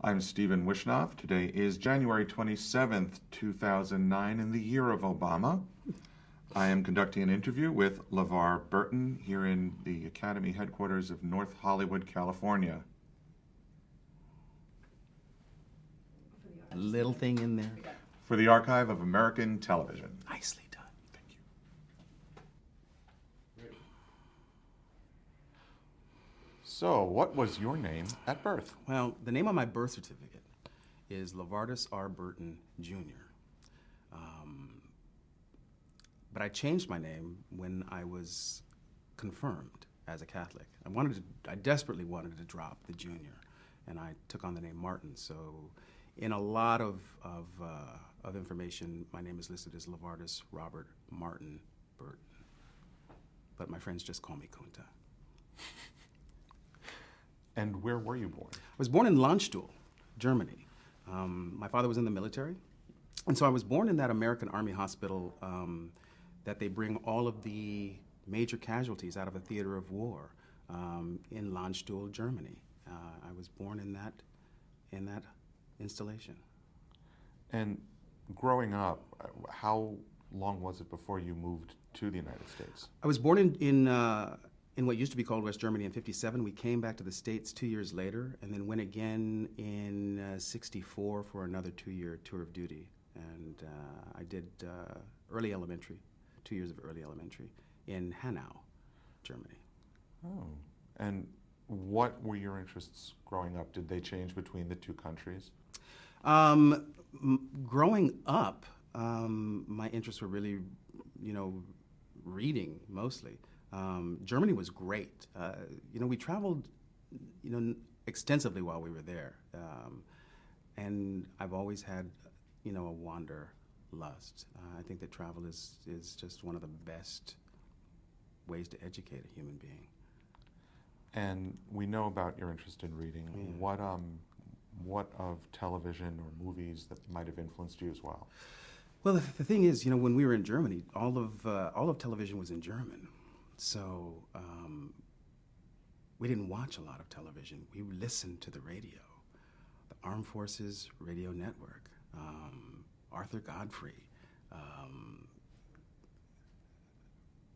I'm Stephen Wishnoff. Today is January 27th, 2009, in the year of Obama. I am conducting an interview with LeVar Burton here in the Academy headquarters of North Hollywood, California. A little thing in there. For the Archive of American Television. Nicely done. Thank you. So, what was your name at birth? Well, the name on my birth certificate is LeVar R. Burton, Jr. But I changed my name when I was confirmed as a Catholic. I desperately wanted to drop the junior, and I took on the name Martin. So, in a lot of information, my name is listed as LeVar Robert Martin Burton. But my friends just call me Kunta. And where were you born? I was born in Landstuhl, Germany. My father was in the military, and so I was born in that American Army hospital that they bring all of the major casualties out of a theater of war in Landstuhl, Germany. I was born in that installation. And growing up, how long was it before you moved to the United States? I was born in what used to be called West Germany in '57. We came back to the States 2 years later, and then went again in '64 for another 2-year tour of duty. And I did early elementary, 2 years of early elementary in Hanau, Germany. Oh, and what were your interests growing up? Did they change between the two countries? Growing up, my interests were really, reading mostly. Germany was great. We traveled, extensively while we were there. And I've always had, a wanderlust. I think that travel is just one of the best ways to educate a human being. And we know about your interest in reading. Yeah. What of television or movies that might have influenced you as well? Well, the thing is, when we were in Germany, all of television was in German. So we didn't watch a lot of television. We listened to the radio, the Armed Forces Radio Network, Arthur Godfrey,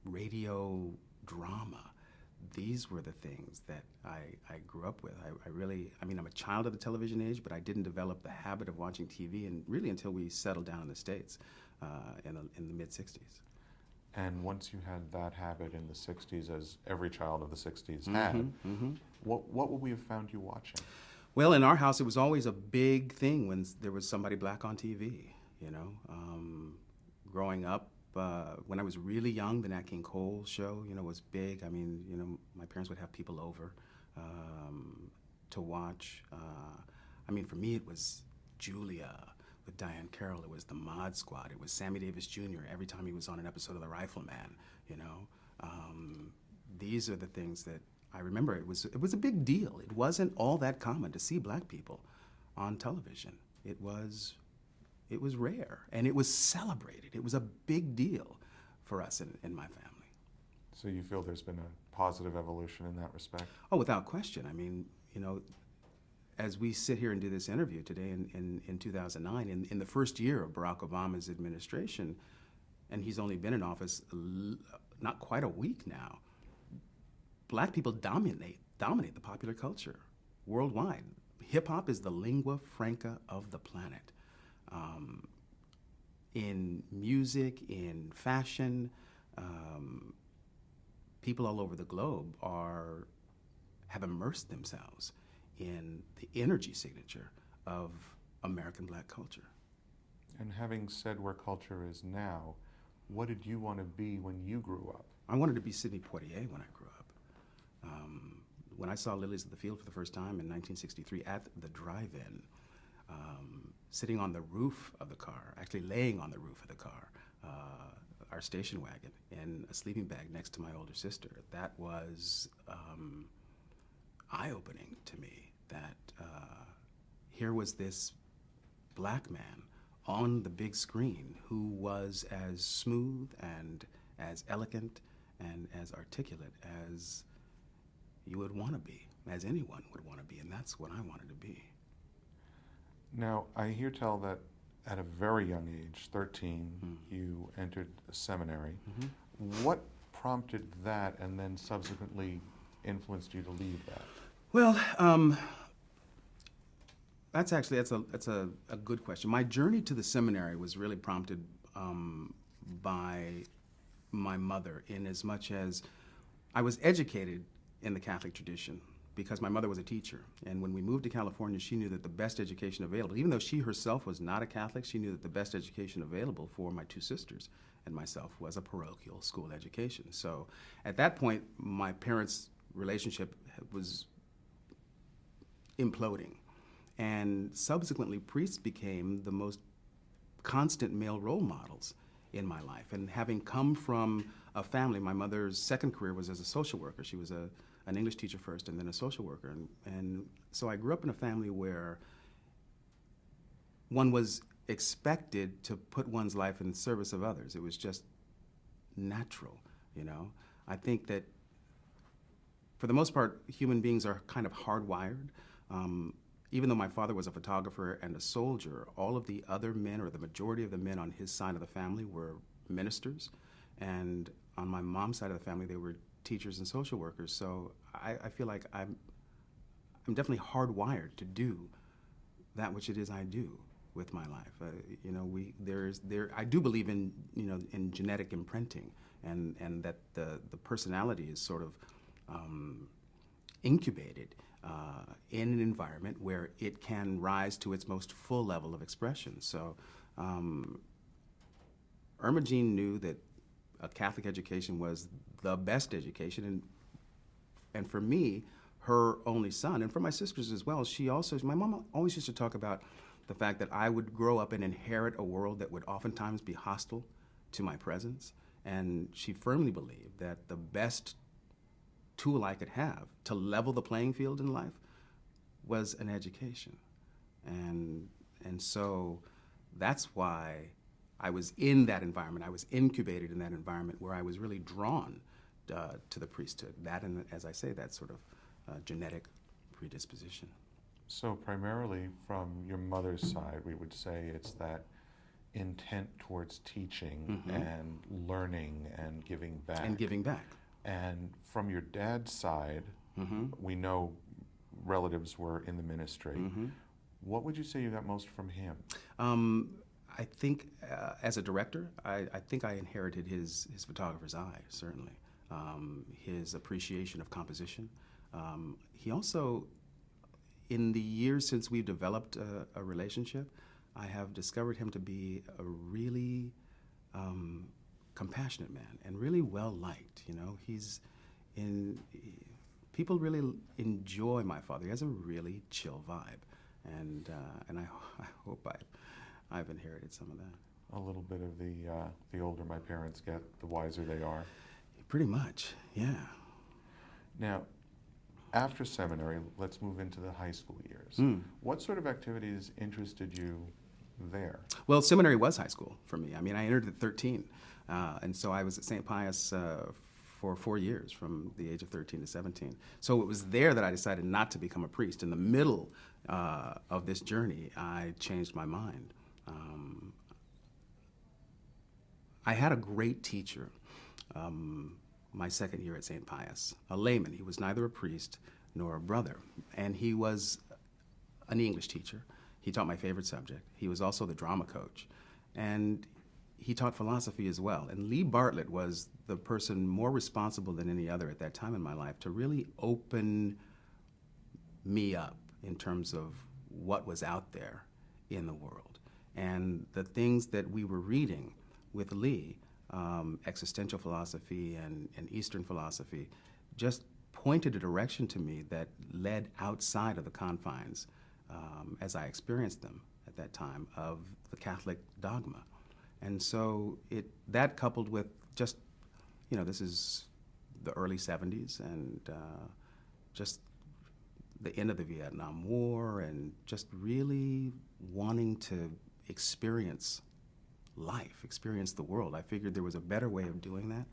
radio drama. These were the things that I grew up with. I'm a child of the television age, but I didn't develop the habit of watching TV until we settled down in the States in the mid-'60s. And once you had that habit in the 60s, as every child of the 60s had, what would we have found you watching? Well, in our house, it was always a big thing when there was somebody black on TV, Growing up, when I was really young, the Nat King Cole show, was big. My parents would have people over to watch. For me, it was Julia with Diane Carroll. It was the Mod Squad. It was Sammy Davis Jr. every time he was on an episode of The Rifleman. These are the things that I remember. It was a big deal. It wasn't all that common to see black people on television. It was rare, and it was celebrated. It was a big deal for us in my family. So you feel there's been a positive evolution in that respect? Oh, without question. As we sit here and do this interview today in 2009, in the first year of Barack Obama's administration, and he's only been in office not quite a week now, black people dominate the popular culture worldwide. Hip-hop is the lingua franca of the planet. In music, in fashion, people all over the globe have immersed themselves in the energy signature of American black culture. And having said where culture is now, what did you want to be when you grew up? I wanted to be Sidney Poitier when I grew up. When I saw Lilies of the Field for the first time in 1963 at the drive-in, sitting on the roof of the car, actually laying on the roof of the car, our station wagon, in a sleeping bag next to my older sister, that was eye-opening to me, that here was this black man on the big screen who was as smooth and as elegant and as articulate as you would want to be, as anyone would want to be, and that's what I wanted to be. Now, I hear tell that at a very young age, 13, you entered a seminary. What prompted that and then subsequently influenced you to leave that? Well, that's a good question. My journey to the seminary was really prompted by my mother, in as much as I was educated in the Catholic tradition because my mother was a teacher. And when we moved to California, she knew that the best education available, even though she herself was not a Catholic, she knew that the best education available for my two sisters and myself was a parochial school education. So at that point, my parents' relationship was imploding. And subsequently, priests became the most constant male role models in my life. And having come from a family, my mother's second career was as a social worker. She was an English teacher first and then a social worker. And so I grew up in a family where one was expected to put one's life in service of others. It was just natural, you know. I think that for the most part, human beings are kind of hardwired. Even though my father was a photographer and a soldier, all of the other men, or the majority of the men on his side of the family, were ministers. And on my mom's side of the family, they were teachers and social workers. So I feel like I'm definitely hardwired to do that which it is I do with my life. I do believe in, in genetic imprinting, and that the personality is sort of incubated in an environment where it can rise to its most full level of expression. So Irma Jean knew that a Catholic education was the best education, and for me, her only son, and for my sisters as well, my mom always used to talk about the fact that I would grow up and inherit a world that would oftentimes be hostile to my presence, and she firmly believed that the best tool I could have to level the playing field in life was an education. And so that's why I was in that environment. I was incubated in that environment where I was really drawn to the priesthood. That, and as I say, that sort of genetic predisposition. So primarily from your mother's side, we would say it's that intent towards teaching and learning and giving back. And from your dad's side, we know relatives were in the ministry. What would you say you got most from him? I think as a director, I think I inherited his photographer's eye, certainly. His appreciation of composition. He also, in the years since we've developed a relationship, I have discovered him to be a really compassionate man and really well liked. People really enjoy my father. He has a really chill vibe, and I hope I've inherited some of that. A little bit of the older my parents get, the wiser they are. Pretty much, yeah. Now, after seminary, let's move into the high school years. What sort of activities interested you there? Well, seminary was high school for me. I mean, I entered at 13, and so I was at St. Pius for 4 years, from the age of 13 to 17. So it was there that I decided not to become a priest. In the middle of this journey, I changed my mind. I had a great teacher my second year at St. Pius, a layman. He was neither a priest nor a brother, and he was an English teacher. He taught my favorite subject. He was also the drama coach, and he taught philosophy as well. And Lee Bartlett was the person more responsible than any other at that time in my life to really open me up in terms of what was out there in the world. And the things that we were reading with Lee, existential philosophy and Eastern philosophy, just pointed a direction to me that led outside of the confines, as I experienced them at that time, of the Catholic dogma. And so that coupled with just, this is the early 70s, and just the end of the Vietnam War, and just really wanting to experience life, experience the world. I figured there was a better way of doing that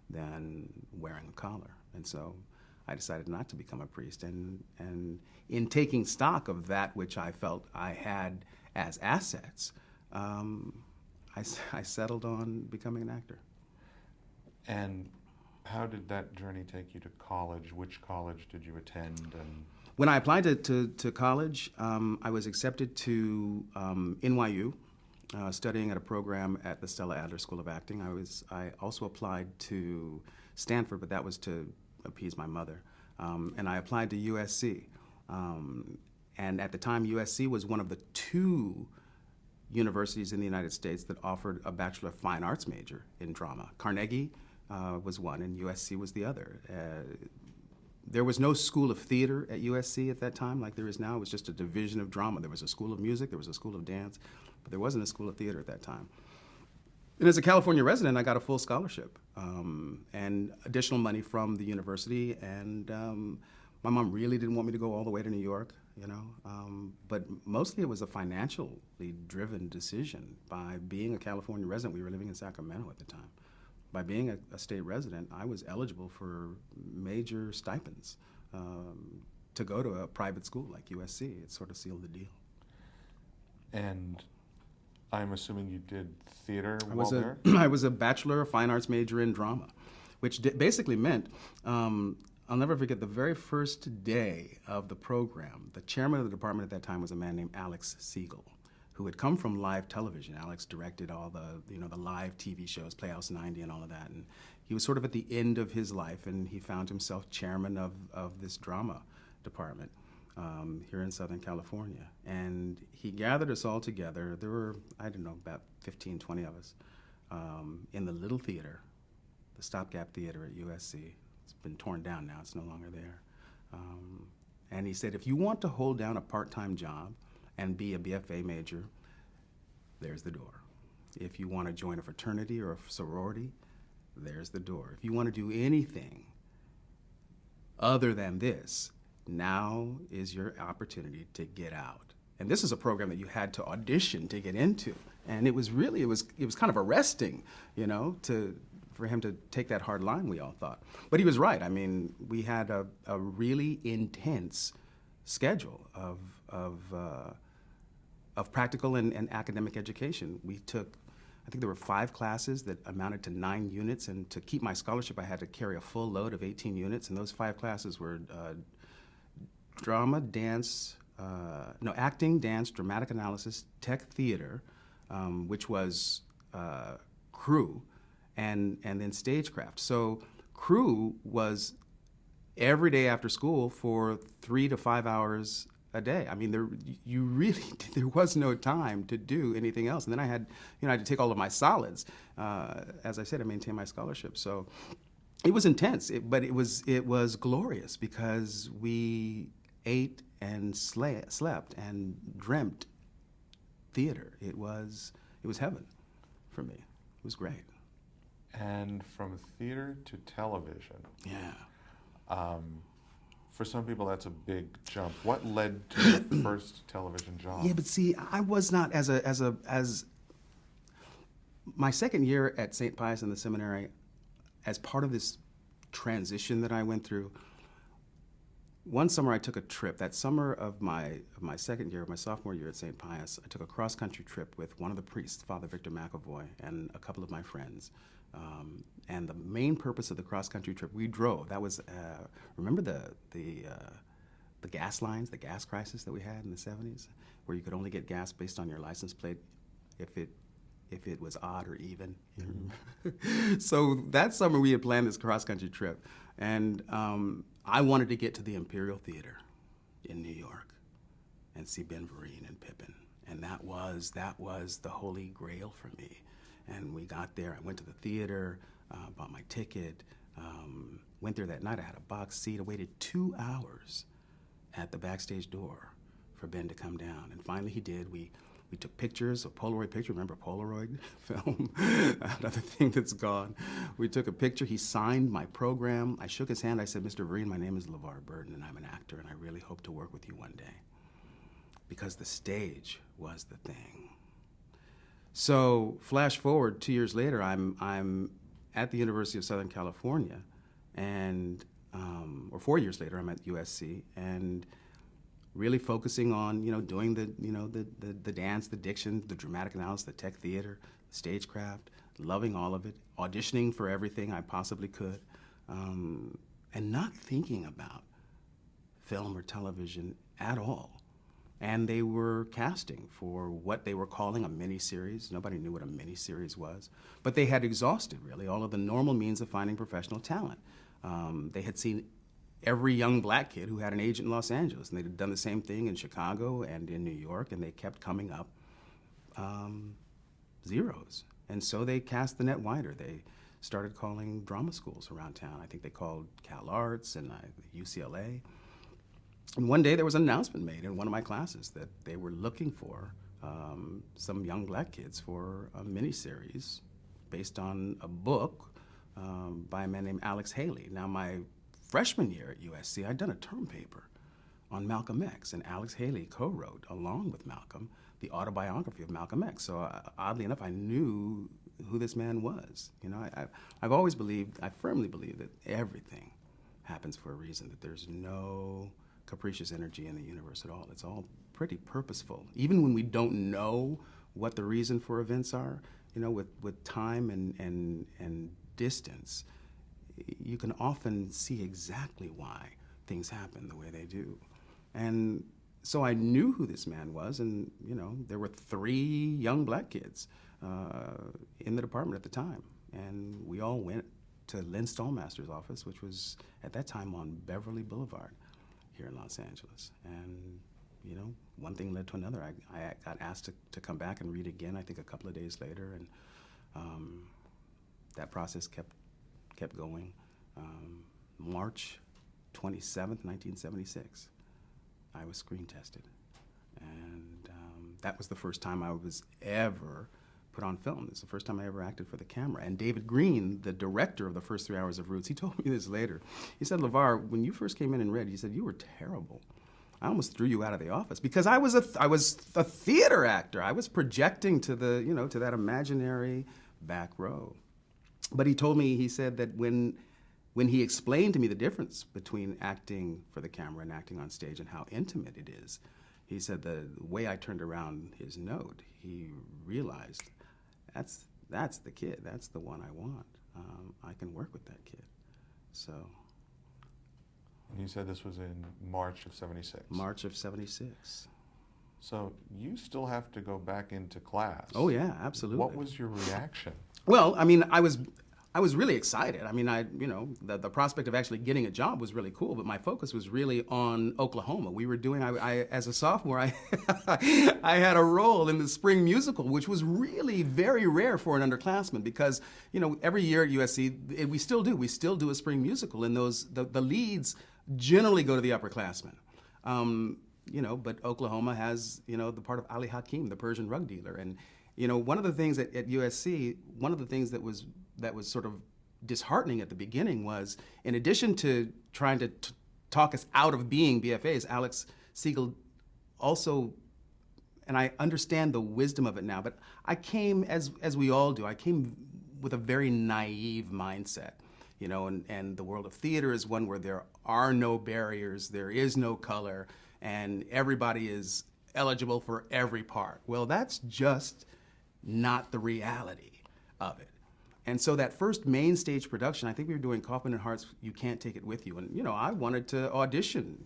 than wearing a collar. And so I decided not to become a priest. And in taking stock of that which I felt I had as assets, I settled on becoming an actor. And how did that journey take you to college? Which college did you attend? And when I applied to college, I was accepted to NYU, studying at a program at the Stella Adler School of Acting. I also applied to Stanford, but that was to appease my mother. And I applied to USC. And at the time, USC was one of the 2 universities in the United States that offered a Bachelor of Fine Arts major in drama. Carnegie was one, and USC was the other. There was no school of theater at USC at that time like there is now. It was just a division of drama. There was a school of music, there was a school of dance, but there wasn't a school of theater at that time. And as a California resident, I got a full scholarship and additional money from the university. And my mom really didn't want me to go all the way to New York, you know. But mostly it was a financially driven decision. By being a California resident, we were living in Sacramento at the time. By being a state resident, I was eligible for major stipends to go to a private school like USC. It sort of sealed the deal. And I'm assuming you did theater while there? I was a Bachelor of Fine Arts major in drama, which basically meant, I'll never forget the very first day of the program. The chairman of the department at that time was a man named Alex Siegel, who had come from live television. Alex directed all the live TV shows, Playhouse 90 and all of that. And he was sort of at the end of his life, and he found himself chairman of this drama department here in Southern California. And he gathered us all together. There were, I don't know, about 15, 20 of us in the little theater, the Stopgap Theater at USC. It's been torn down now. It's no longer there. And he said, if you want to hold down a part-time job and be a BFA major, there's the door. If you want to join a fraternity or a sorority, there's the door. If you want to do anything other than this, now is your opportunity to get out. And this is a program that you had to audition to get into. And it was kind of arresting, you know, for him to take that hard line, we all thought. But he was right. I mean, we had a really intense schedule of practical and academic education. We took, I think there were 5 classes that amounted to 9 units, and to keep my scholarship, I had to carry a full load of 18 units, and those 5 classes were drama, dance, acting, dance, dramatic analysis, tech theater, which was crew, and then stagecraft. So crew was every day after school for 3 to 5 hours a day. I mean, there was no time to do anything else. And then I had to take all of my solids. As I said, I maintained my scholarship. So it was intense, but it was glorious because we ate and slept and dreamt theater. It was heaven for me. It was great. And from theater to television. Yeah. For some people, that's a big jump. What led to your first television job? Yeah, but see, I was not as my second year at St. Pius in the seminary, as part of this transition that I went through. One summer I took a trip. That summer of my second year, of my sophomore year at St. Pius, I took a cross-country trip with one of the priests, Father Victor McAvoy, and a couple of my friends. And the main purpose of the cross-country trip, we drove. That was, remember the gas lines, the gas crisis that we had in the 70s, where you could only get gas based on your license plate if it was odd or even. Mm-hmm. So that summer we had planned this cross-country trip, and I wanted to get to the Imperial Theater in New York and see Ben Vereen and Pippin, and that was the holy grail for me. And we got there. I went to the theater, bought my ticket, went there that night. I had a box seat. I waited 2 hours at the backstage door for Ben to come down, and finally he did. We took pictures, a Polaroid picture. Remember Polaroid film? Another thing that's gone. We took a picture. He signed my program. I shook his hand. I said, Mr. Vereen, my name is LeVar Burton, and I'm an actor, and I really hope to work with you one day. Because the stage was the thing. So flash forward 2 years later, I'm at the University of Southern California, and or 4 years later, I'm at USC, and really focusing on, doing the dance, the diction, the dramatic analysis, the tech theater, stagecraft, loving all of it, auditioning for everything I possibly could, and not thinking about film or television at all. And they were casting for what they were calling a miniseries. Nobody knew what a miniseries was. But they had exhausted, really, all of the normal means of finding professional talent. They had seen every young black kid who had an agent in Los Angeles, and they'd done the same thing in Chicago and in New York, and they kept coming up zeros. And so they cast the net wider. They started calling drama schools around town. I think they called Cal Arts and UCLA. And one day there was an announcement made in one of my classes that they were looking for some young black kids for a miniseries based on a book by a man named Alex Haley. Now, my freshman year at USC, I'd done a term paper on Malcolm X, and Alex Haley co-wrote, along with Malcolm, the autobiography of Malcolm X. So oddly enough, I knew who this man was. I've always believed, I firmly believe that everything happens for a reason, that there's no capricious energy in the universe at all. It's all pretty purposeful. Even when we don't know what the reason for events are, with time and distance, you can often see exactly why things happen the way they do. And so I knew who this man was, and there were 3 young black kids in the department at the time, and we all went to Lynn Stallmaster's office, which was at that time on Beverly Boulevard here in Los Angeles. And one thing led to another. I got asked to come back and read again, I think a couple of days later, and that process kept going. March 27th, 1976, I was screen tested. And that was the first time I was ever put on film. It's the first time I ever acted for the camera. And David Green, the director of the first 3 hours of Roots, he told me this later. He said, LeVar, when you first came in and read, he said, you were terrible. I almost threw you out of the office because I was a theater actor. I was projecting to to that imaginary back row. But he told me, he said that when he explained to me the difference between acting for the camera and acting on stage and how intimate it is, he said the way I turned around his note, he realized that's the kid. That's the one I want. I can work with that kid. So. You said this was in March of 76. March of 76. So you still have to go back into class. Oh yeah, absolutely. What was your reaction? Well, I mean, I was really excited. I mean, the prospect of actually getting a job was really cool, but my focus was really on Oklahoma. We were doing, as a sophomore, I had a role in the spring musical, which was really very rare for an underclassman because, every year at USC, we still do a spring musical, and the leads generally go to the upperclassmen. But Oklahoma has, the part of Ali Hakim, the Persian rug dealer. And, one of the things at USC, one of the things that was sort of disheartening at the beginning was, in addition to trying to talk us out of being BFAs, Alex Siegel also, and I understand the wisdom of it now, but I came, as we all do, I came with a very naive mindset, and the world of theater is one where there are no barriers, there is no color, and everybody is eligible for every part. Well, that's just not the reality of it. And so that first main stage production, I think we were doing Kaufman and Hart's You Can't Take It With You. And, I wanted to audition,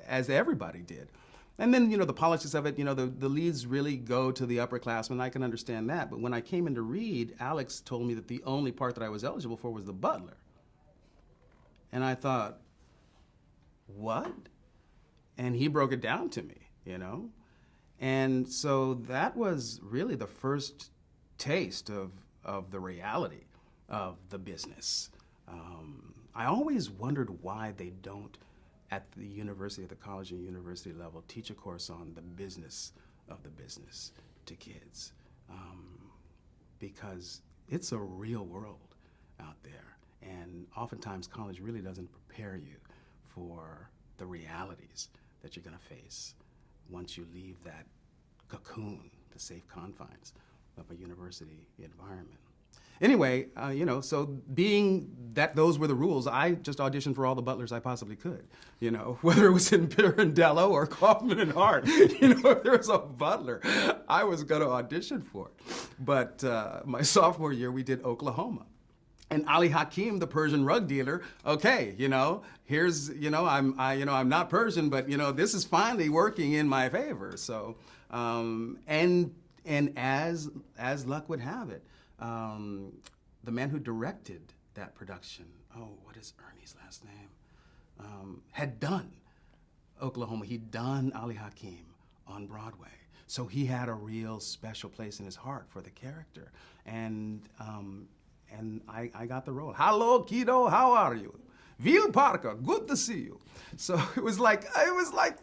as everybody did. And then, the politics of it, the leads really go to the upperclassmen. I can understand that. But when I came in to read, Alex told me that the only part that I was eligible for was the butler. And I thought, what? And he broke it down to me, And so that was really the first taste of the reality of the business. I always wondered why they don't, at the university, at the college and university level, teach a course on the business of the business to kids. Because it's a real world out there. And oftentimes college really doesn't prepare you for the realities that you're gonna face once you leave that cocoon, the safe confines of a university environment. Anyway, so being that those were the rules, I just auditioned for all the butlers I possibly could. Whether it was in Pirandello or Kaufman and Hart, if there was a butler, I was going to audition for it. But my sophomore year, we did Oklahoma. And Ali Hakim, the Persian rug dealer, okay, here's, I'm not Persian, but, this is finally working in my favor. So, and as luck would have it, the man who directed that production, what is Ernie's last name, had done Oklahoma. He'd done Ali Hakim on Broadway. So he had a real special place in his heart for the character. And I got the role. Hello, kiddo, how are you? Vil Parker, good to see you. So it was like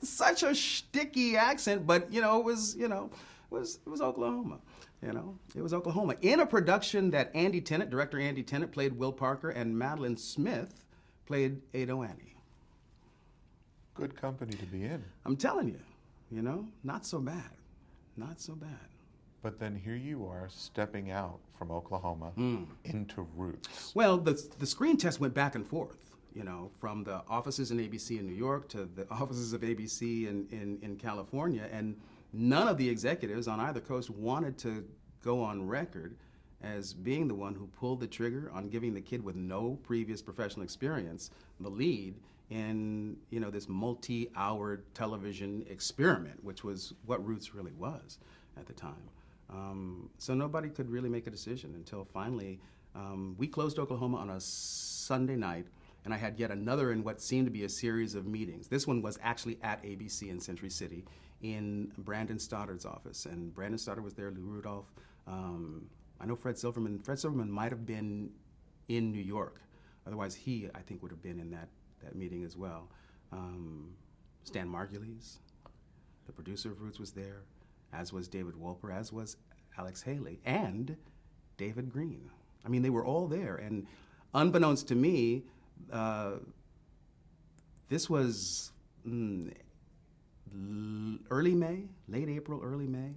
such a sticky accent, but it was Oklahoma. It was Oklahoma in a production that director Andy Tennant played Will Parker, and Madeline Smith played Ado Annie. Good company to be in. I'm telling you, not so bad, not so bad. But then here you are stepping out from Oklahoma into Roots. Well, the screen test went back and forth, from the offices in ABC in New York to the offices of ABC in California, and none of the executives on either coast wanted to go on record as being the one who pulled the trigger on giving the kid with no previous professional experience the lead in, this multi-hour television experiment, which was what Roots really was at the time. So nobody could really make a decision until finally we closed Oklahoma on a Sunday night, and I had yet another in what seemed to be a series of meetings. This one was actually at ABC in Century City in Brandon Stoddard's office, and Brandon Stoddard was there, Lou Rudolph. I know Fred Silverman. Fred Silverman might have been in New York. Otherwise, he, I think, would have been in that meeting as well. Stan Margulies, the producer of Roots, was there, as was David Wolper, as was Alex Haley, and David Green. I mean, they were all there. And unbeknownst to me, this was early May, late April, early May.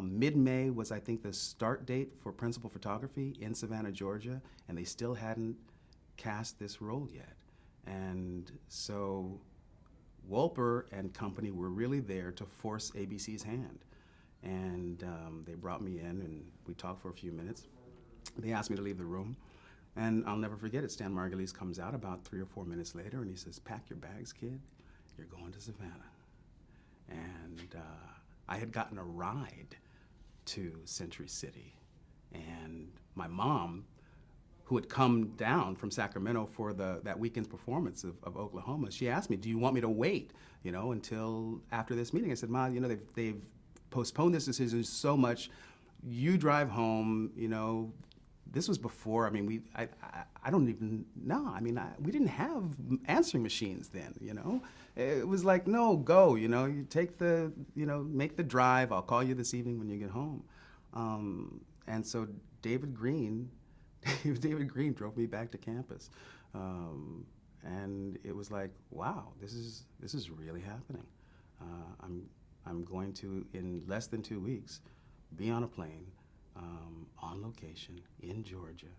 Mid-May was, I think, the start date for principal photography in Savannah, Georgia, and they still hadn't cast this role yet. And so Wolper and company were really there to force ABC's hand. And they brought me in, and we talked for a few minutes. They asked me to leave the room, and I'll never forget it. Stan Margulies comes out about 3 or 4 minutes later, and he says, "Pack your bags, kid. You're going to Savannah." And I had gotten a ride to Century City, and my mom, who had come down from Sacramento for that weekend's performance of Oklahoma, she asked me, "Do you want me to wait, until after this meeting?" I said, "Ma, they've postponed this decision so much. You drive home, This was before, I don't even know. We didn't have answering machines then, It was like, no, go, you take make the drive. I'll call you this evening when you get home. And so David Green drove me back to campus. And it was like, wow, this is really happening. I'm going to, in less than 2 weeks, be on a plane, on location in Georgia,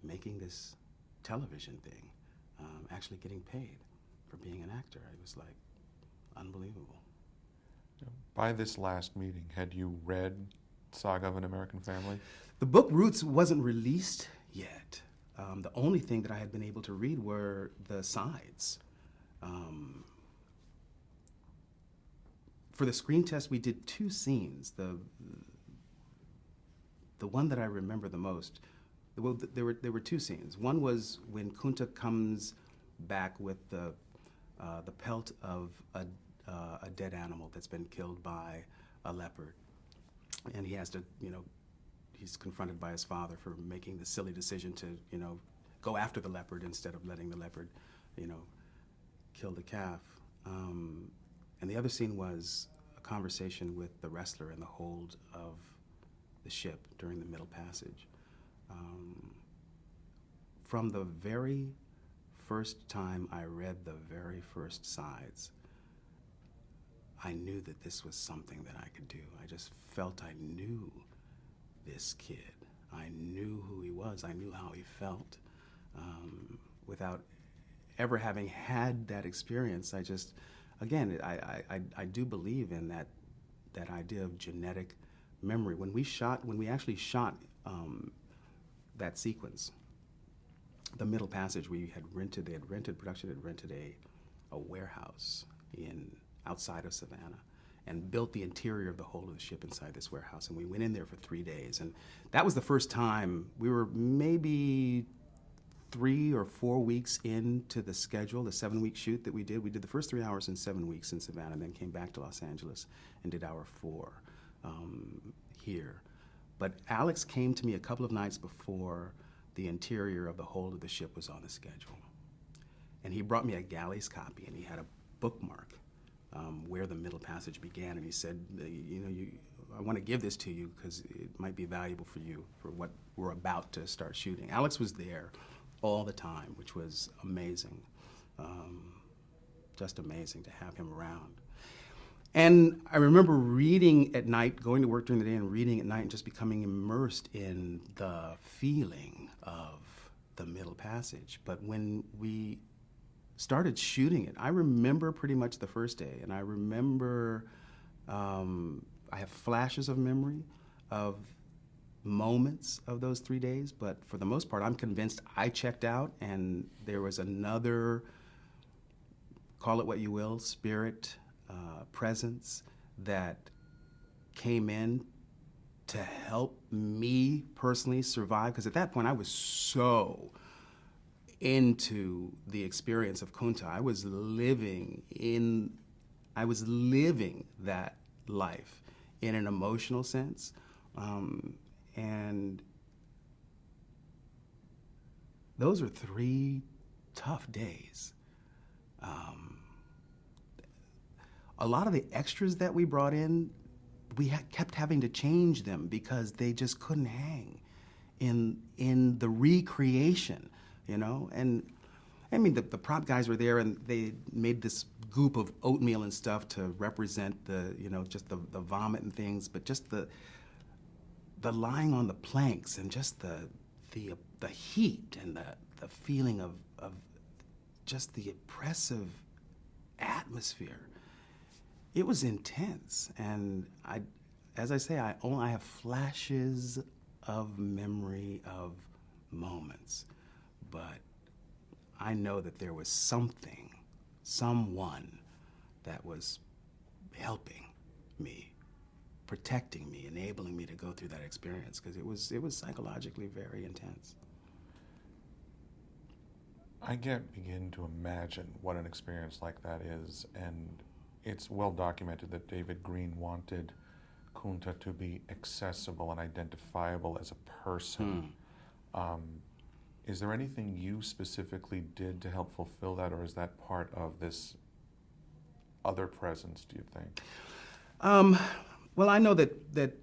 making this television thing, actually getting paid for being an actor. It was like unbelievable. By this last meeting, had you read Saga of an American Family? The book Roots wasn't released yet. The only thing that I had been able to read were the sides. For the screen test, we did 2 scenes. The one that I remember the most, there were 2 scenes. One was when Kunta comes back with the pelt of a dead animal that's been killed by a leopard, and he has to, he's confronted by his father for making the silly decision to, go after the leopard instead of letting the leopard, kill the calf. And the other scene was a conversation with the wrestler in the hold of the ship during the Middle Passage. From the very first time I read the very first sides, I knew that this was something that I could do. I just felt I knew this kid. I knew who he was. I knew how he felt. Without ever having had that experience, I just, again, I do believe in that idea of genetic memory. When we actually shot that sequence, the middle passage, production had rented a warehouse outside of Savannah and built the interior of the whole of the ship inside this warehouse. And we went in there for 3 days. And that was the first time. We were maybe 3 or 4 weeks into the schedule, the 7-week shoot that we did. We did the first 3 hours in 7 weeks in Savannah, and then came back to Los Angeles and did hour 4 here. But Alex came to me a couple of nights before the interior of the whole of the ship was on the schedule. And he brought me a galleys copy, and he had a bookmark where the middle passage began, and he said, I want to give this to you because it might be valuable for you for what we're about to start shooting. Alex was there all the time, which was amazing. Just amazing to have him around. And I remember reading at night, going to work during the day and reading at night, and just becoming immersed in the feeling of the middle passage. But when we started shooting it, I remember pretty much the first day, and I remember I have flashes of memory of moments of those 3 days, but for the most part, I'm convinced I checked out, and there was another, call it what you will, spirit, presence that came in to help me personally survive, because at that point I was so into the experience of Kunta. I was living that life in an emotional sense, and those are 3 tough days. A lot of the extras that we brought in, we kept having to change them because they just couldn't hang in the recreation, And I mean, the prop guys were there, and they made this goop of oatmeal and stuff to represent just the vomit and things, but just the lying on the planks and just the heat and the feeling of just the oppressive atmosphere. It was intense, and as I say, I have flashes of memory of moments, but I know that there was someone that was helping me, protecting me, enabling me to go through that experience, because it was psychologically very intense. I can't begin to imagine what an experience like that is, and it's well documented that David Green wanted Kunta to be accessible and identifiable as a person. Is there anything you specifically did to help fulfill that, or is that part of this other presence, do you think? Well, I know that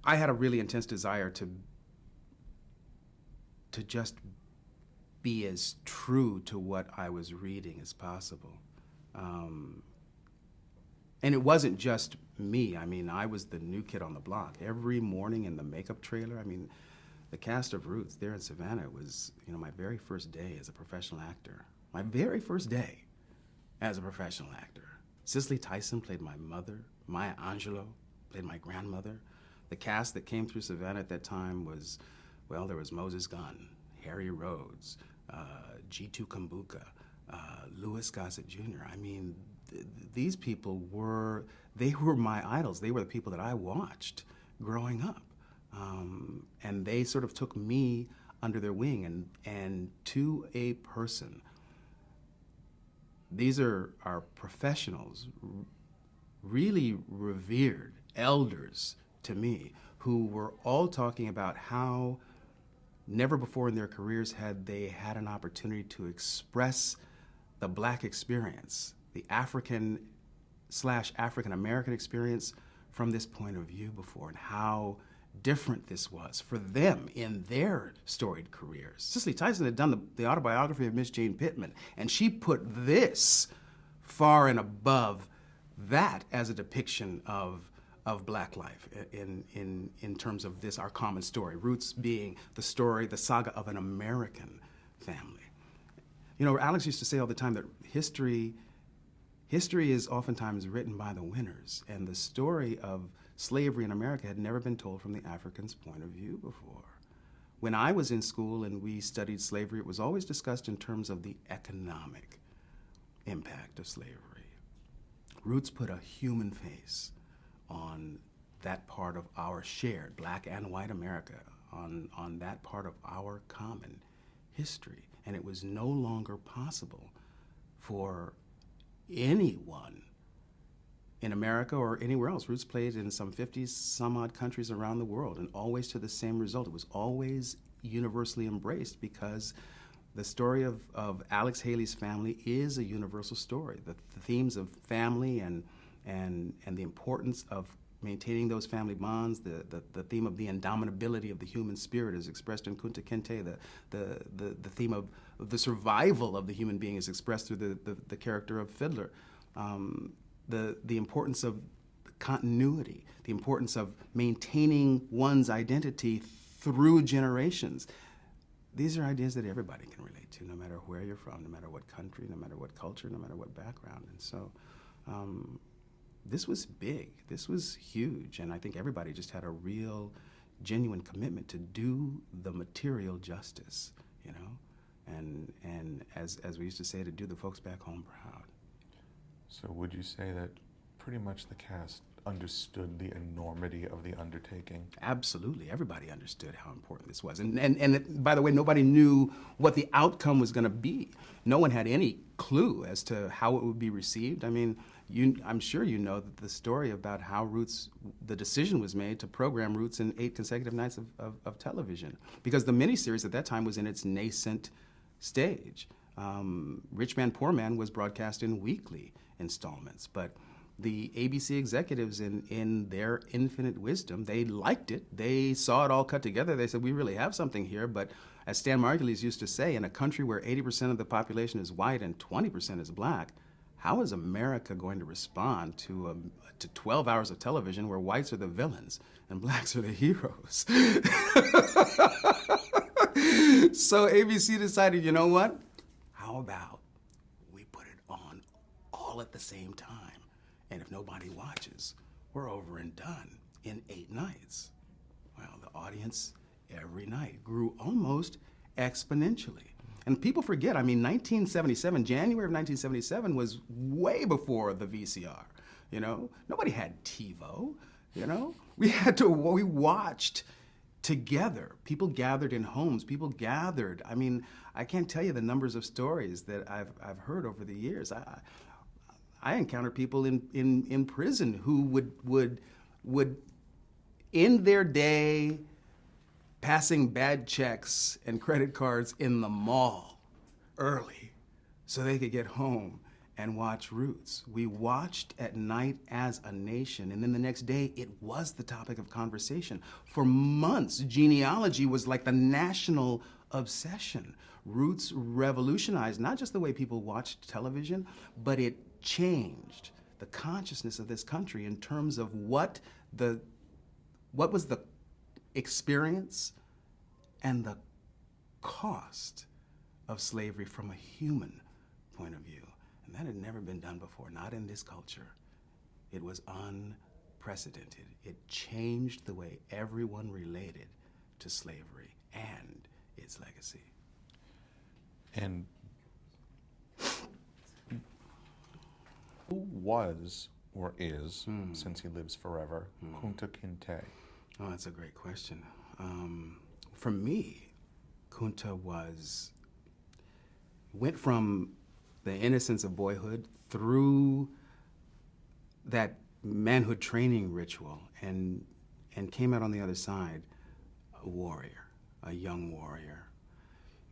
I had a really intense desire to just be as true to what I was reading as possible. And it wasn't just me. I mean, I was the new kid on the block. Every morning in the makeup trailer, I mean, the cast of Roots there in Savannah was, my very first day as a professional actor. My very first day as a professional actor. Cicely Tyson played my mother. Maya Angelou played my grandmother. The cast that came through Savannah at that time was, there was Moses Gunn, Harry Rhodes, G2 Kumbuka, Louis Gossett Jr. I mean, these people were my idols. They were the people that I watched growing up. And they sort of took me under their wing, and to a person, these are our professionals, really revered elders to me, who were all talking about how never before in their careers had they had an opportunity to express the Black experience, the African/African-American experience from this point of view before, and how different this was for them in their storied careers. Cicely Tyson had done the autobiography of Miss Jane Pittman, and she put this far and above that as a depiction of of Black life in terms of this, our common story. Roots being the story, the saga of an American family. You know, Alex used to say all the time that history is oftentimes written by the winners, and the story of slavery in America had never been told from the African's point of view before. When I was in school and we studied slavery, it was always discussed in terms of the economic impact of slavery. Roots put a human face on that part of our shared Black and white America, on that part of our common history. And it was no longer possible for anyone in America or anywhere else. Roots played in some 50 some odd countries around the world, and always to the same result. It was always universally embraced because the story of Alex Haley's family is a universal story. The themes of family and the importance of maintaining those family bonds, the theme of the indomitability of the human spirit is expressed in Kunta Kinte. The theme of the survival of the human being is expressed through the character of Fiddler. The importance of continuity, the importance of maintaining one's identity through generations. These are ideas that everybody can relate to, no matter where you're from, no matter what country, no matter what culture, no matter what background. And so this was big, this was huge, and I think everybody just had a real, genuine commitment to do the material justice, you know, and as we used to say, to do the folks back home proud. So would you say that pretty much the cast understood the enormity of the undertaking? Absolutely. Everybody understood how important this was. And by the way, nobody knew what the outcome was going to be. No one had any clue as to how it would be received. I mean, I'm sure you know that the story about how Roots, the decision was made to program Roots in 8 consecutive nights of television, because the miniseries at that time was in its nascent stage. Rich Man, Poor Man was broadcast in weekly installments, but the ABC executives, in their infinite wisdom, they liked it. They saw it all cut together. They said, we really have something here. But as Stan Margulies used to say, in a country where 80% of the population is white and 20% is Black, how is America going to respond to 12 hours of television where whites are the villains and Blacks are the heroes? So ABC decided, you know what? How about we put it on all at the same time? And if nobody watches, we're over and done in 8 nights. Well, the audience every night grew almost exponentially. And people forget, I mean, 1977, January of 1977 was way before the VCR, you know? Nobody had TiVo, you know? We watched together. People gathered in homes. People gathered. I mean, I can't tell you the numbers of stories that I've heard over the years. I encountered people in prison who would end their day passing bad checks and credit cards in the mall early so they could get home and watch Roots. We watched at night as a nation, and then the next day it was the topic of conversation. For months, genealogy was like the national obsession. Roots revolutionized not just the way people watched television, but it changed the consciousness of this country in terms of what was the experience and the cost of slavery from a human point of view. And that had never been done before, not in this culture. It was unprecedented. It changed the way everyone related to slavery and its legacy. And who was or is, since he lives forever, Kunta Kinte? Oh, that's a great question. For me, Kunta went from the innocence of boyhood through that manhood training ritual and came out on the other side a warrior, a young warrior.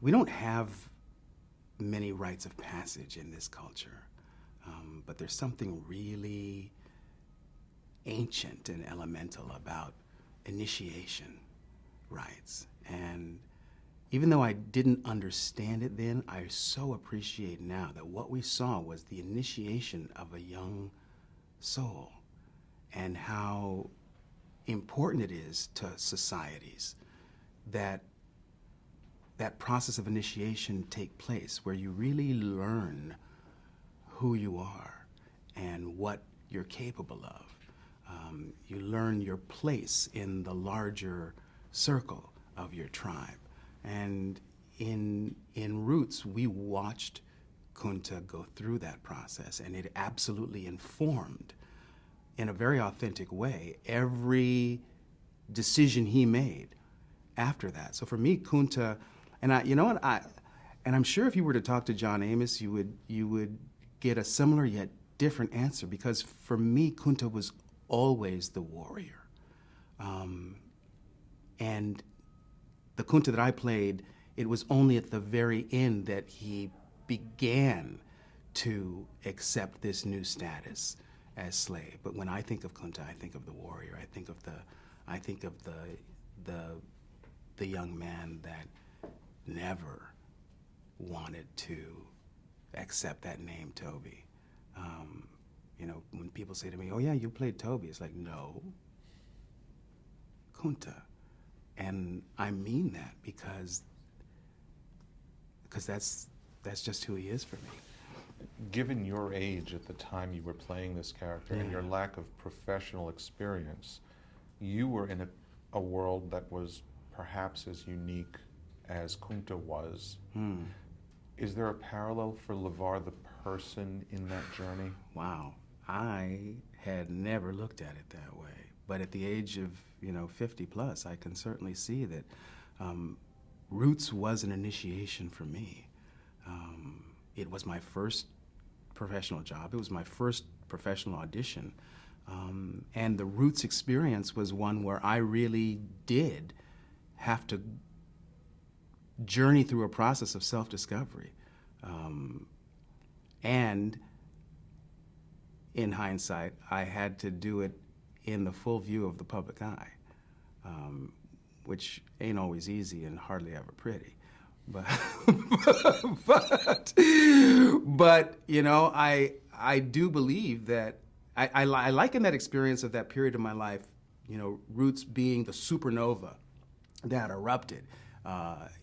We don't have many rites of passage in this culture, but there's something really ancient and elemental about initiation rites. And even though I didn't understand it then, I so appreciate now that what we saw was the initiation of a young soul. and how important it is to societies that that process of initiation take place, where you really learn who you are and what you're capable of. You learn your place in the larger circle of your tribe. And in Roots, we watched Kunta go through that process, and it absolutely informed, in a very authentic way, every decision he made after that. So for me, Kunta, and I'm sure if you were to talk to John Amos, you would get a similar yet different answer, because for me, Kunta was always the warrior. And the Kunta that I played, it was only at the very end that he began to accept this new status as slave. But when I think of Kunta, I think of the warrior. I think of the young man that never wanted to accept that name, Toby. When people say to me, "Oh yeah, you played Toby," it's like, no, Kunta. And I mean that because that's just who he is for me. Given your age at the time you were playing this character and your lack of professional experience, you were in a world that was perhaps as unique as Kunta was. Is there a parallel for LeVar the person in that journey? Wow. I had never looked at it that way. But at the age of 50 plus, I can certainly see that Roots was an initiation for me. It was my first professional job. It was my first professional audition. And the Roots experience was one where I really did have to journey through a process of self-discovery. And in hindsight, I had to do it in the full view of the public eye, which ain't always easy and hardly ever pretty. But I do believe that I liken that experience of that period of my life, Roots being the supernova that erupted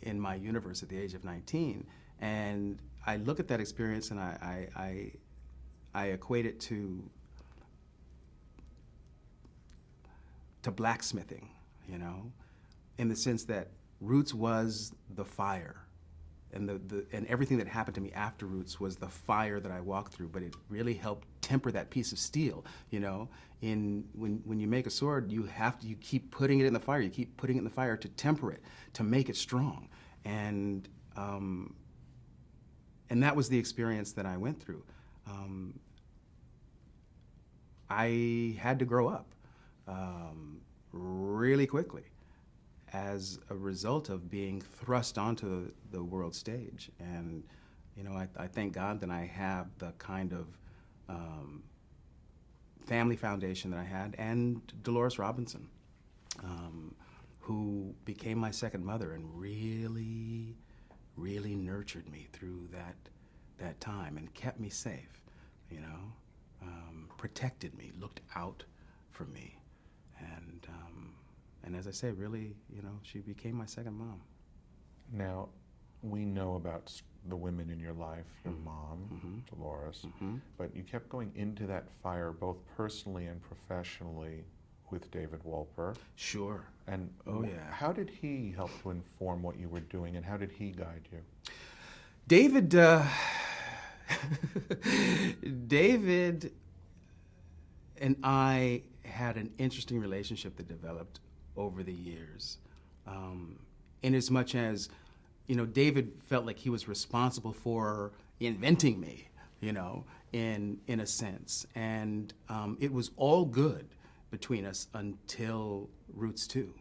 in my universe at the age of 19. And I look at that experience and I equate it to blacksmithing, in the sense that Roots was the fire, and and everything that happened to me after Roots was the fire that I walked through. But it really helped temper that piece of steel. When you make a sword, you keep putting it in the fire. You keep putting it in the fire to temper it, to make it strong. And that was the experience that I went through. I had to grow up really quickly as a result of being thrust onto the world stage. And, I thank God that I have the kind of family foundation that I had, and Dolores Robinson, who became my second mother and really, really nurtured me through that time and kept me safe, protected me, looked out for me. And as I say, really, she became my second mom. Now, we know about the women in your life, your mom, Dolores, but you kept going into that fire both personally and professionally with David Wolper. Sure. And how did he help to inform what you were doing, and how did he guide you? David and I had an interesting relationship that developed over the years. In as much as, David felt like he was responsible for inventing me, in a sense. And it was all good between us until Roots 2.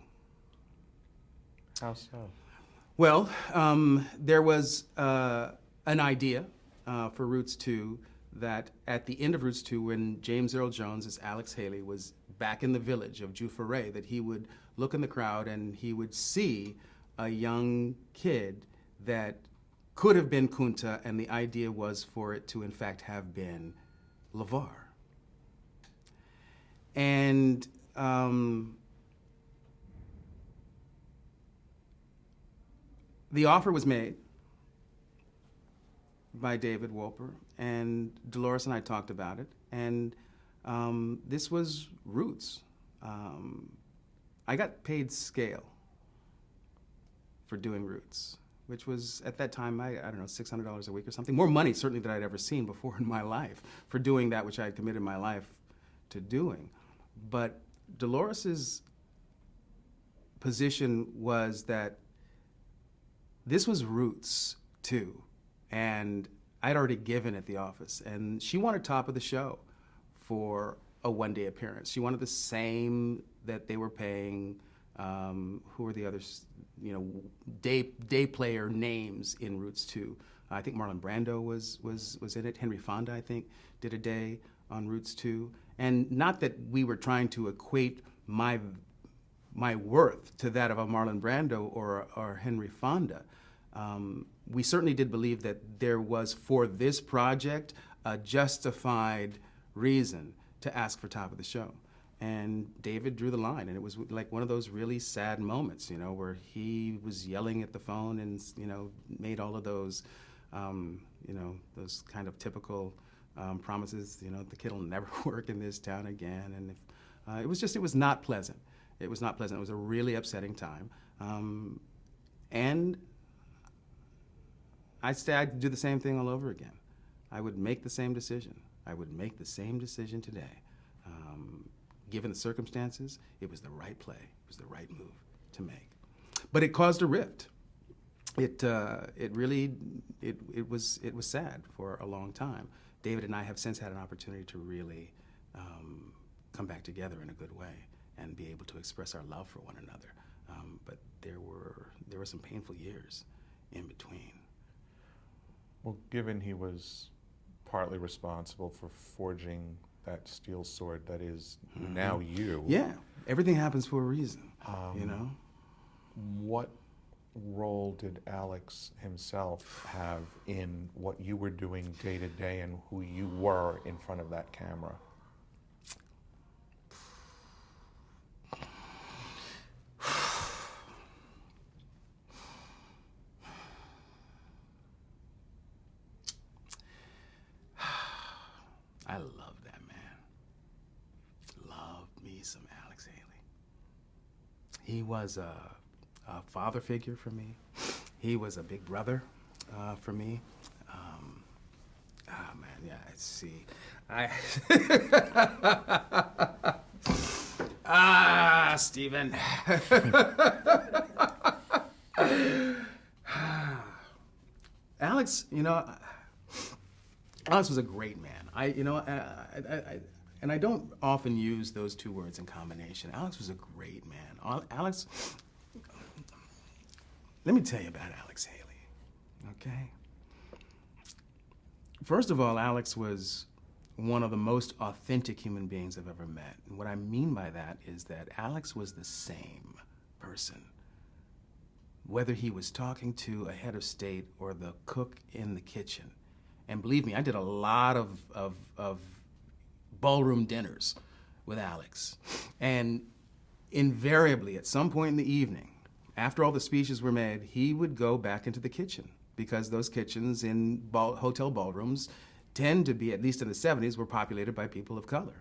How so? Well, there was an idea for Roots 2 that at the end of Roots 2, when James Earl Jones as Alex Haley was back in the village of Jufaray, that he would look in the crowd and he would see a young kid that could have been Kunta, and the idea was for it to in fact have been LeVar. And the offer was made by David Wolper, and Dolores and I talked about it, and this was Roots. I got paid scale for doing Roots, which was, at that time, I don't know, $600 a week or something. More money, certainly, than I'd ever seen before in my life for doing that which I had committed my life to doing. But Dolores's position was that this was Roots, too. And I'd already given at the office. And she wanted top of the show for a one-day appearance. She wanted the same that they were paying, who were the others, day player names in Roots 2. I think Marlon Brando was in it. Henry Fonda, I think, did a day on Roots 2. And not that we were trying to equate my worth to that of a Marlon Brando or Henry Fonda. We certainly did believe that there was, for this project, a justified reason to ask for top of the show. And David drew the line, and it was like one of those really sad moments, where he was yelling at the phone and, made all of those, those kind of typical promises, the kid will never work in this town again. And it was not pleasant. It was not pleasant. It was a really upsetting time. And I'd do the same thing all over again. I would make the same decision. I would make the same decision today. Given the circumstances, it was the right play. It was the right move to make. But it caused a rift. It was sad for a long time. David and I have since had an opportunity to really come back together in a good way and be able to express our love for one another. But there were some painful years in between. Well, given he was partly responsible for forging that steel sword that is now you. Yeah, everything happens for a reason, What role did Alex himself have in what you were doing day to day and who you were in front of that camera? I love that man. Love me some Alex Haley. He was a father figure for me. He was a big brother for me. See. Stephen. Alex, Alex was a great man. And I don't often use those two words in combination. Alex was a great man. Alex, let me tell you about Alex Haley, okay? First of all, Alex was one of the most authentic human beings I've ever met. And what I mean by that is that Alex was the same person, whether he was talking to a head of state or the cook in the kitchen. And believe me, I did a lot of ballroom dinners with Alex. And invariably, at some point in the evening, after all the speeches were made, he would go back into the kitchen, because those kitchens in hotel ballrooms tend to be, at least in the 70s, were populated by people of color.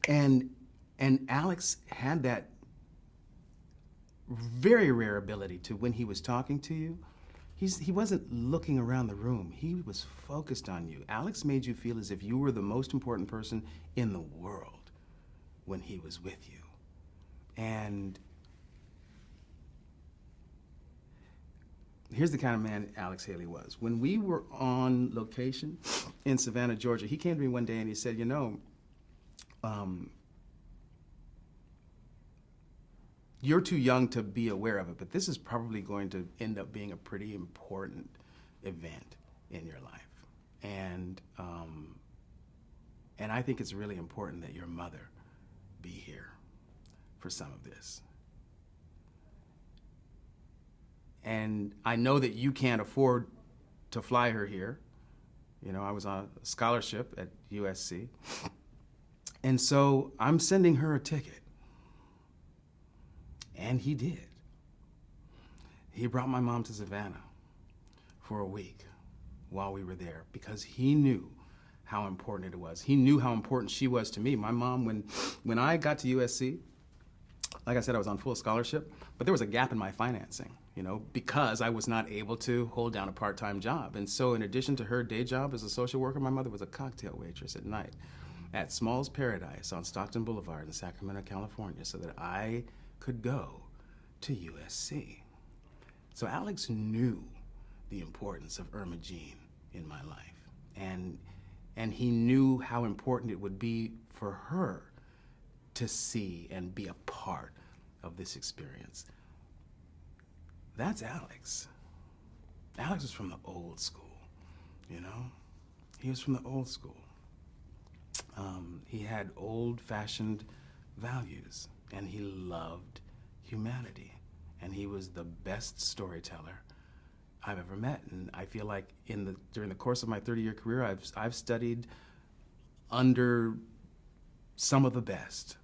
And Alex had that very rare ability to, when he was talking to you, he wasn't looking around the room. He was focused on you. Alex made you feel as if you were the most important person in the world when he was with you. And here's the kind of man Alex Haley was. When we were on location in Savannah, Georgia, he came to me one day and he said, you're too young to be aware of it, but this is probably going to end up being a pretty important event in your life. And I think it's really important that your mother be here for some of this. And I know that you can't afford to fly her here. I was on a scholarship at USC. And so I'm sending her a ticket. And he did. He brought my mom to Savannah for a week while we were there because he knew how important it was. He knew how important she was to me. My mom, when I got to USC, like I said, I was on full scholarship, but there was a gap in my financing, because I was not able to hold down a part-time job. And so in addition to her day job as a social worker, my mother was a cocktail waitress at night at Small's Paradise on Stockton Boulevard in Sacramento, California, so that I could go to USC. So Alex knew the importance of Irma Jean in my life. And he knew how important it would be for her to see and be a part of this experience. That's Alex. Alex was from the old school, He was from the old school. He had old-fashioned values, and he loved humanity. And he was the best storyteller I've ever met. And I feel like during the course of my 30-year career, I've studied under some of the best.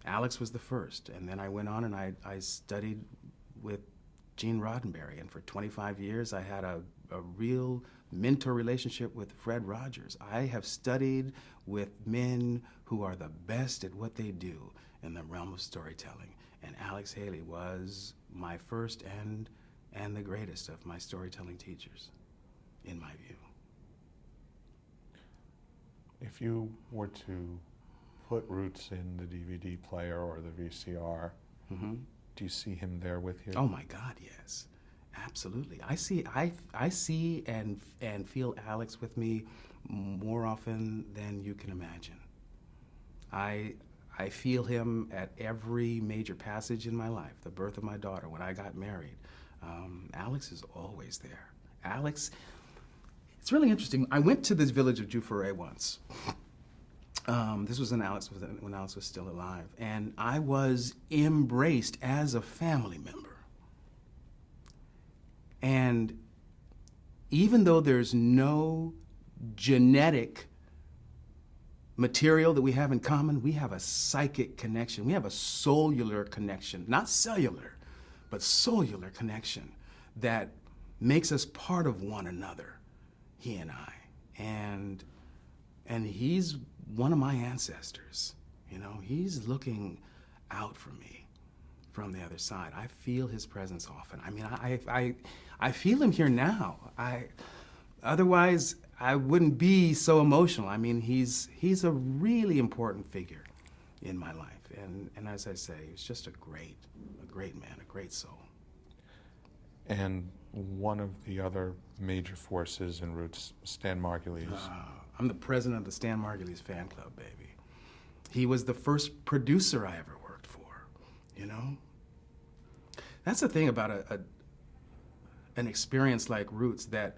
Alex was the first, and then I went on and I studied with Gene Roddenberry, and for 25 years I had a real mentor relationship with Fred Rogers. I have studied with men who are the best at what they do in the realm of storytelling, and Alex Haley was my first and the greatest of my storytelling teachers, in my view. If you were to put Roots in the DVD player or the VCR, do you see him there with you? Oh my God, yes, absolutely. I see and feel Alex with me more often than you can imagine. I feel him at every major passage in my life. The birth of my daughter, when I got married. Alex is always there. Alex, it's really interesting. I went to this village of Juforé once. This was when Alex was still alive, and I was embraced as a family member. And even though there's no genetic material that we have in common, we have a psychic connection. We have a cellular connection, not cellular, but cellular connection that makes us part of one another, he and I. And he's one of my ancestors, he's looking out for me from the other side. I feel his presence often. I mean, I feel him here now. Otherwise, I wouldn't be so emotional. I mean, he's a really important figure in my life. And as I say, he's just a great man, a great soul. And one of the other major forces in Roots, Stan Margulies. I'm the president of the Stan Margulies fan club, baby. He was the first producer I ever worked for, That's the thing about an experience like Roots, that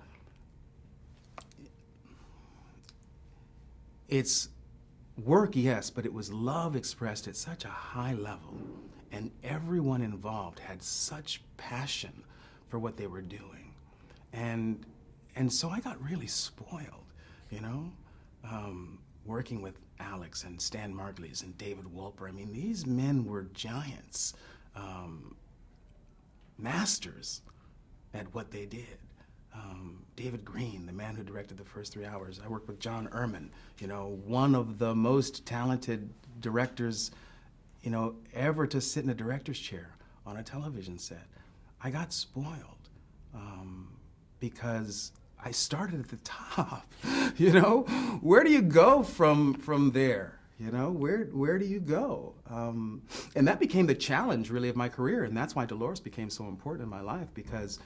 it's work, yes, but it was love expressed at such a high level, and everyone involved had such passion for what they were doing. And so I got really spoiled, working with Alex and Stan Margulies and David Wolper. I mean, these men were giants, masters at what they did. David Green, the man who directed the first 3 hours. I worked with John Erman, one of the most talented directors, ever to sit in a director's chair on a television set. I got spoiled because I started at the top. Where do you go from there? Where do you go? And that became the challenge, really, of my career, and that's why Dolores became so important in my life, because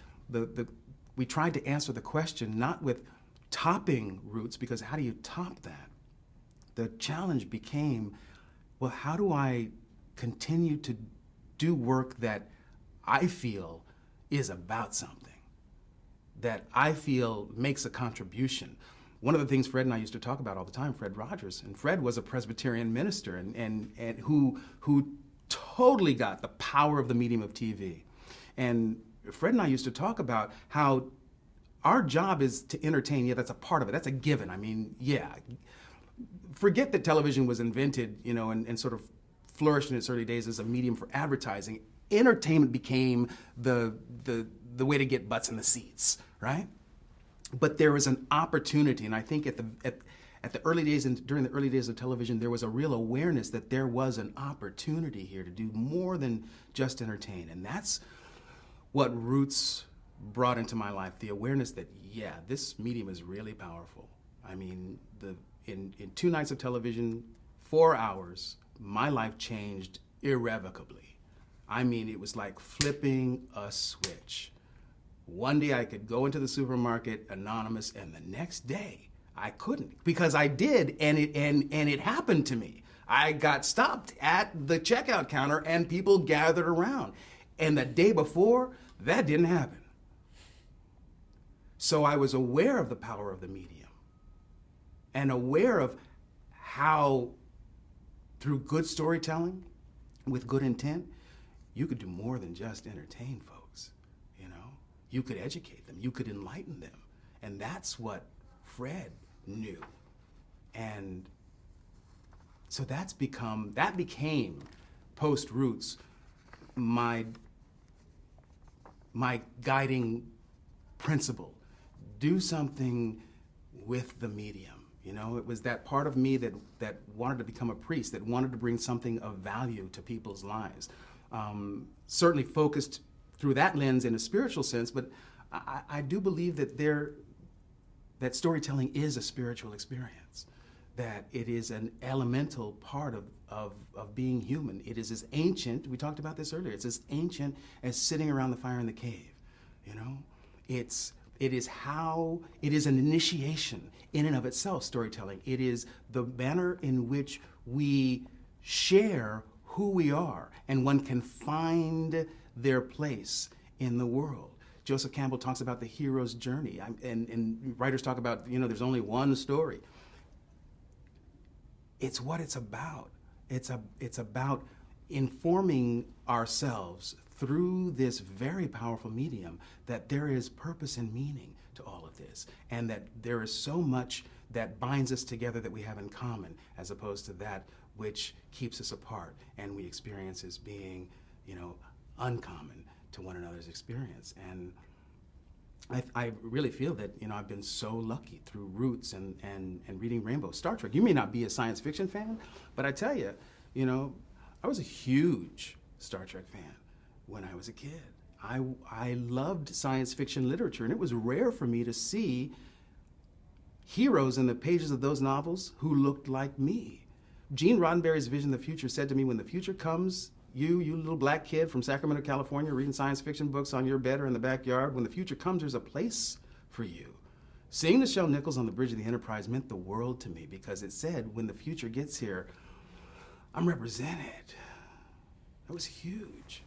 we tried to answer the question not with topping Roots, because how do you top that? The challenge became, well, how do I continue to do work that I feel is about something, that I feel makes a contribution? One of the things Fred and I used to talk about all the time, Fred Rogers, and Fred was a Presbyterian minister and who totally got the power of the medium of TV. And Fred and I used to talk about how our job is to entertain. Yeah, that's a part of it. That's a given. I mean, yeah. forget that television was invented, and sort of flourished in its early days as a medium for advertising. Entertainment became the way to get butts in the seats, right? But there was an opportunity, and I think at the early days and during the early days of television, there was a real awareness that there was an opportunity here to do more than just entertain, and that's what Roots brought into my life. The awareness that this medium is really powerful. I mean, in 2 nights of television, 4 hours, my life changed irrevocably. I mean, it was like flipping a switch. One day I could go into the supermarket anonymous, and the next day I couldn't, because I did, and it happened to me. I got stopped at the checkout counter and people gathered around. And the day before, that didn't happen. So I was aware of the power of the medium and aware of how, through good storytelling, with good intent, you could do more than just entertain folks. You could educate them, you could enlighten them. And that's what Fred knew. And so that became, post-Roots, my guiding principle. Do something with the medium. It was that part of me that wanted to become a priest, that wanted to bring something of value to people's lives. Certainly focused through that lens in a spiritual sense, but I do believe that storytelling is a spiritual experience, that it is an elemental part of being human. It is as ancient, we talked about this earlier, it's as ancient as sitting around the fire in the cave. It is an initiation in and of itself, storytelling. It is the manner in which we share who we are, and one can find their place in the world. Joseph Campbell talks about the hero's journey, and writers talk about, there's only one story. It's what it's about. It's about informing ourselves through this very powerful medium that there is purpose and meaning to all of this, and that there is so much that binds us together that we have in common, as opposed to that which keeps us apart and we experience as being, uncommon to one another's experience. And I really feel that, I've been so lucky through Roots and reading Rainbow. Star Trek, you may not be a science fiction fan, but I tell you, I was a huge Star Trek fan when I was a kid. I loved science fiction literature, and it was rare for me to see heroes in the pages of those novels who looked like me. Gene Roddenberry's Vision of the Future said to me, when the future comes, you little black kid from Sacramento, California, reading science fiction books on your bed or in the backyard, when the future comes, there's a place for you. Seeing Nichelle Nichols on the bridge of the Enterprise meant the world to me, because it said, when the future gets here, I'm represented. That was huge.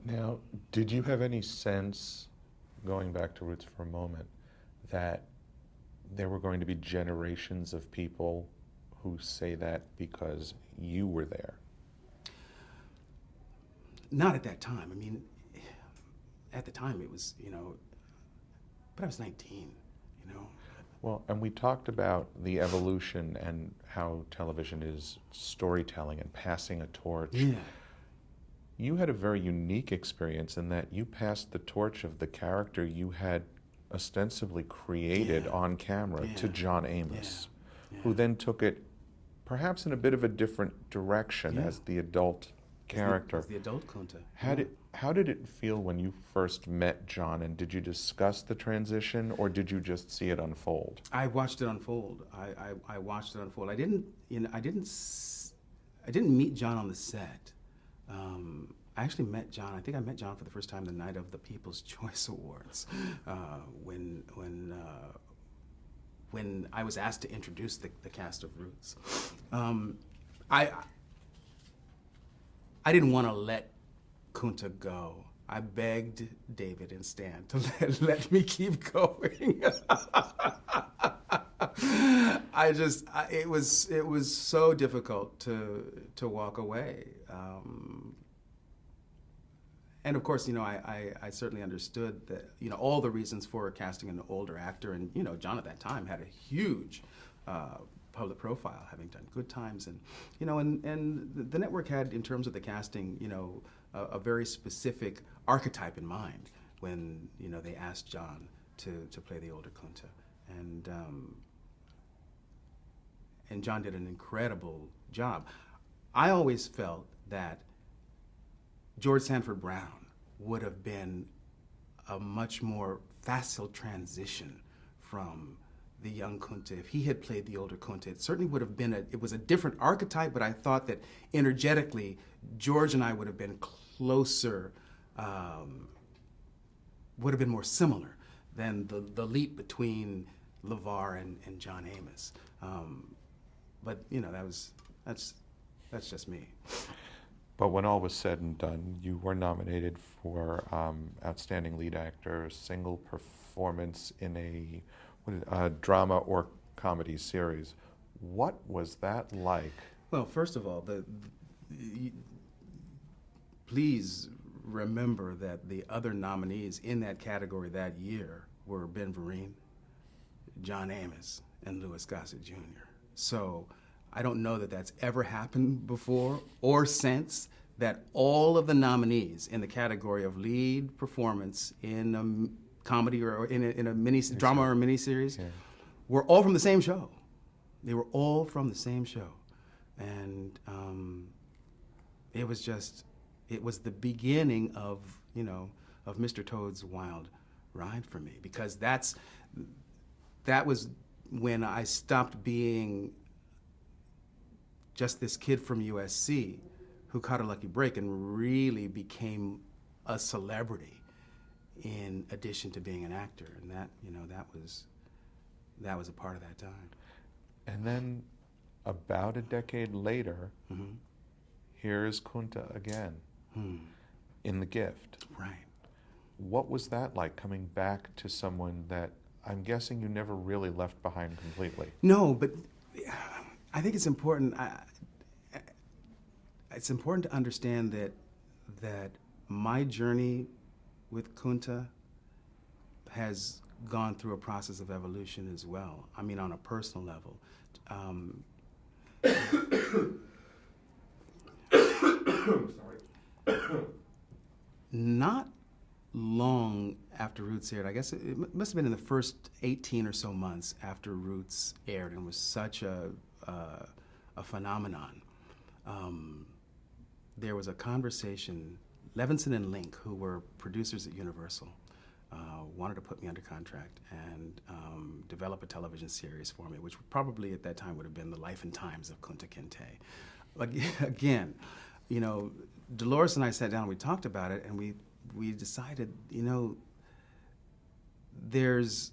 Now, did you have any sense, going back to Roots for a moment, that there were going to be generations of people who say that because you were there? Not at that time. I mean, at the time it was, but I was 19, Well, and we talked about the evolution and how television is storytelling and passing a torch. Yeah. You had a very unique experience in that you passed the torch of the character you had ostensibly created on camera to John Amos, who then took it perhaps in a bit of a different direction as the adult character. As the adult Kunta. How did it feel when you first met John, and did you discuss the transition, or did you just see it unfold? I watched it unfold. I watched it unfold. I didn't meet John on the set. I actually met John. I think I met John for the first time the night of the People's Choice Awards, when I was asked to introduce the cast of Roots. I didn't want to let Kunta go. I begged David and Stan to let me keep going. It was so difficult to walk away. And of course, I certainly understood that, all the reasons for casting an older actor, and, John at that time had a huge public profile, having done Good Times, and the network had, in terms of the casting, a very specific archetype in mind when they asked John to play the older Kunta, and John did an incredible job. I always felt that George Sanford Brown would have been a much more facile transition from the young Kunta. If he had played the older Kunta, it certainly would have been it was a different archetype, but I thought that energetically, George and I would have been closer, would have been more similar than the leap between LeVar and John Amos. But that's just me. But when all was said and done, you were nominated for Outstanding Lead Actor, Single Performance in a drama or comedy series. What was that like? Well, first of all, please remember that the other nominees in that category that year were Ben Vereen, John Amos, and Louis Gossett Jr. So I don't know that that's ever happened before or since, that all of the nominees in the category of lead performance in a comedy or in a mini drama or miniseries were all from the same show. They were all from the same show, and it was the beginning of Mr. Toad's wild ride for me, because that was when I stopped being just this kid from USC who caught a lucky break and really became a celebrity in addition to being an actor. And that was a part of that time. And then about a decade later, here's Kunta again in The Gift. Right. What was that like, coming back to someone that I'm guessing you never really left behind completely? No, but I think it's important. It's important to understand that my journey with Kunta has gone through a process of evolution as well. I mean, on a personal level. Not long after Roots aired, I guess it must have been in the first 18 or so months after Roots aired and was such a phenomenon. There was a conversation. Levinson and Link, who were producers at Universal, wanted to put me under contract and develop a television series for me, which probably at that time would have been The Life and Times of Kunta Kinte. Again, Dolores and I sat down and we talked about it, and we decided, there's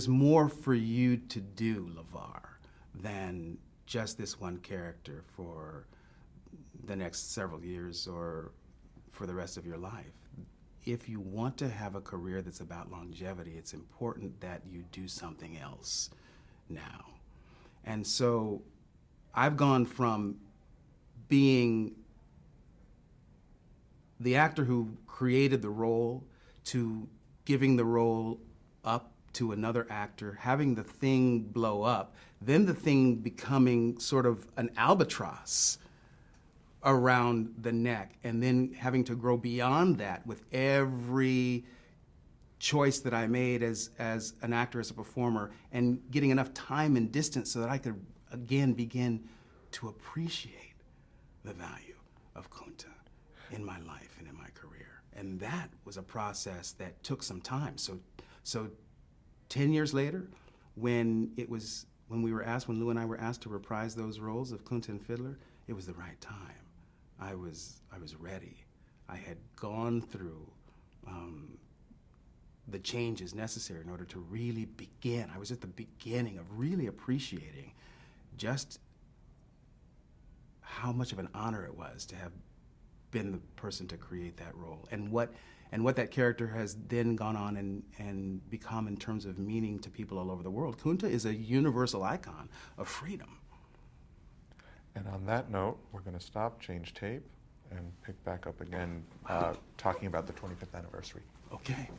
more for you to do, LeVar, than just this one character for the next several years or for the rest of your life. If you want to have a career that's about longevity, it's important that you do something else now. And so I've gone from being the actor who created the role to giving the role up to another actor, having the thing blow up, then the thing becoming sort of an albatross around the neck, and then having to grow beyond that with every choice that I made as an actor, as a performer, and getting enough time and distance so that I could again begin to appreciate the value of Kunta in my life and in my career. And that was a process that took some time. So 10 years later, when Lou and I were asked to reprise those roles of Kunta and Fiddler, it was the right time. I was ready. I had gone through the changes necessary in order to really begin. I was at the beginning of really appreciating just how much of an honor it was to have been the person to create that role, and what that character has then gone on and become in terms of meaning to people all over the world. Kunta is a universal icon of freedom. And on that note, we're going to stop, change tape, and pick back up again, talking about the 25th anniversary. Okay.